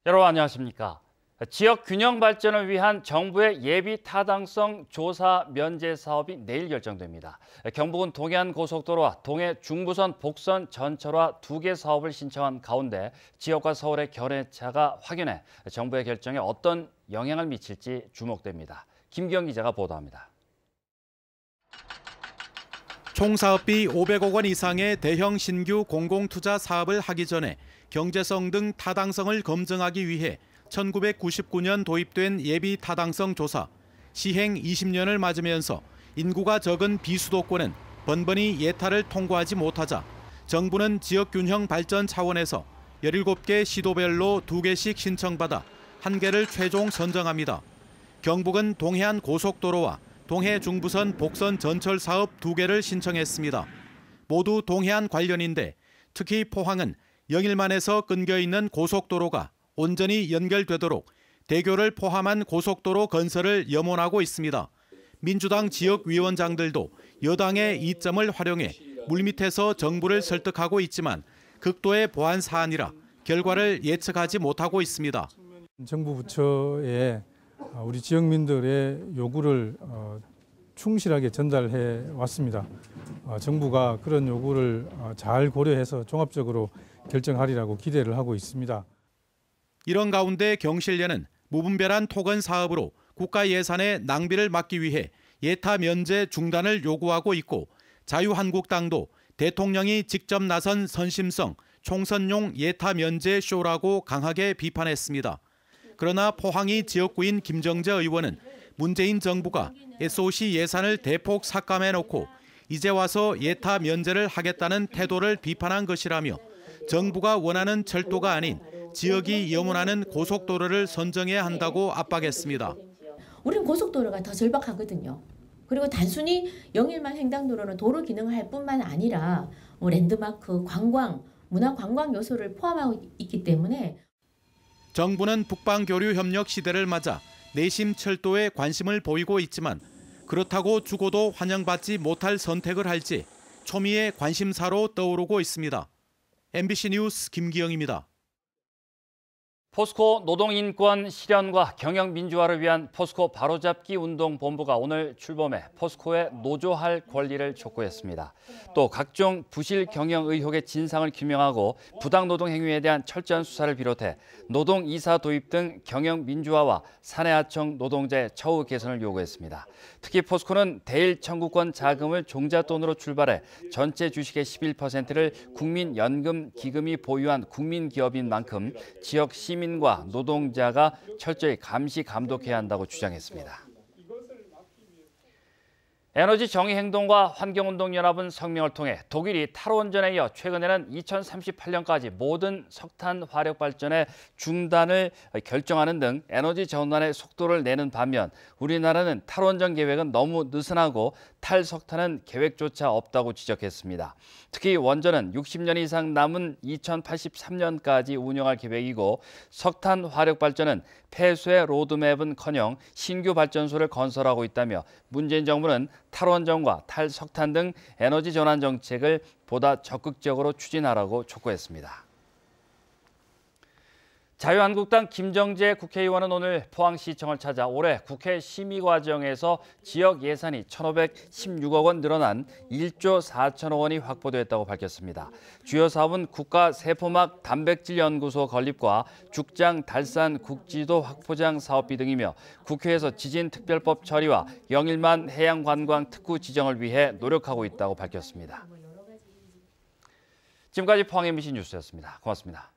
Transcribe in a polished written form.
여러분 안녕하십니까? 지역 균형 발전을 위한 정부의 예비 타당성 조사 면제 사업이 내일 결정됩니다. 경북은 동해안 고속도로와 동해 중부선 복선 전철화 2개 사업을 신청한 가운데 지역과 서울의 견해차가 확연해 정부의 결정에 어떤 영향을 미칠지 주목됩니다. 김기영 기자가 보도합니다. 총 사업비 500억 원 이상의 대형 신규 공공투자 사업을 하기 전에 경제성 등 타당성을 검증하기 위해 1999년 도입된 예비 타당성 조사, 시행 20년을 맞으면서 인구가 적은 비수도권은 번번이 예타를 통과하지 못하자 정부는 지역균형 발전 차원에서 17개 시도별로 2개씩 신청받아 1개를 최종 선정합니다. 경북은 동해안 고속도로와 동해 중부선 복선 전철 사업 2개를 신청했습니다. 모두 동해안 관련인데 특히 포항은 영일만에서 끊겨 있는 고속도로가 온전히 연결되도록 대교를 포함한 고속도로 건설을 염원하고 있습니다. 민주당 지역위원장들도 여당의 이점을 활용해 물밑에서 정부를 설득하고 있지만 극도의 보안 사안이라 결과를 예측하지 못하고 있습니다. 정부 부처에 우리 지역민들의 요구를 충실하게 전달해 왔습니다. 정부가 그런 요구를 잘 고려해서 종합적으로 결정하리라고 기대를 하고 있습니다. 이런 가운데 경실련은 무분별한 토건 사업으로 국가 예산의 낭비를 막기 위해 예타 면제 중단을 요구하고 있고 자유한국당도 대통령이 직접 나선 선심성 총선용 예타 면제 쇼라고 강하게 비판했습니다. 그러나 포항이 지역구인 김정재 의원은 문재인 정부가 SOC 예산을 대폭 삭감해놓고 이제 와서 예타 면제를 하겠다는 태도를 비판한 것이라며 정부가 원하는 철도가 아닌 지역이 염원하는 고속도로를 선정해야 한다고 압박했습니다. 우리는 고속도로가 더 절박하거든요. 그리고 단순히 영일만 횡단도로는 도로 기능을 할 뿐만 아니라 랜드마크, 관광, 문화관광 요소를 포함하고 있기 때문에 정부는 북방교류 협력 시대를 맞아 내심 철도에 관심을 보이고 있지만 그렇다고 죽어도 환영받지 못할 선택을 할지 초미의 관심사로 떠오르고 있습니다. MBC 뉴스 김기영입니다. 포스코 노동인권 실현과 경영민주화를 위한 포스코 바로잡기 운동본부가 오늘 출범해 포스코의 노조할 권리를 촉구했습니다. 또 각종 부실 경영 의혹의 진상을 규명하고 부당노동 행위에 대한 철저한 수사를 비롯해 노동이사 도입 등 경영민주화와 사내하청 노동자의 처우 개선을 요구했습니다. 특히 포스코는 대일 청구권 자금을 종잣돈으로 출발해 전체 주식의 11%를 국민연금기금이 보유한 국민기업인 만큼 지역 시민과 노동자가 철저히 감시 감독해야 한다고 주장했습니다. 에너지정의행동과 환경운동연합은 성명을 통해 독일이 탈원전에 이어 최근에는 2038년까지 모든 석탄 화력 발전의 중단을 결정하는 등 에너지 전환의 속도를 내는 반면 우리나라는 탈원전 계획은 너무 느슨하고 탈석탄은 계획조차 없다고 지적했습니다. 특히 원전은 60년 이상 남은 2083년까지 운영할 계획이고 석탄 화력 발전은 폐쇄 로드맵은커녕 신규 발전소를 건설하고 있다며 문재인 정부는 탈원전과 탈석탄 등 에너지 전환 정책을 보다 적극적으로 추진하라고 촉구했습니다. 자유한국당 김정재 국회의원은 오늘 포항시청을 찾아 올해 국회 심의 과정에서 지역 예산이 1,516억 원 늘어난 1조 4천억 원이 확보됐다고 밝혔습니다. 주요 사업은 국가세포막 단백질연구소 건립과 죽장 달산 국지도 확포장 사업비 등이며 국회에서 지진특별법 처리와 영일만 해양관광 특구 지정을 위해 노력하고 있다고 밝혔습니다. 지금까지 포항 MBC 뉴스였습니다. 고맙습니다.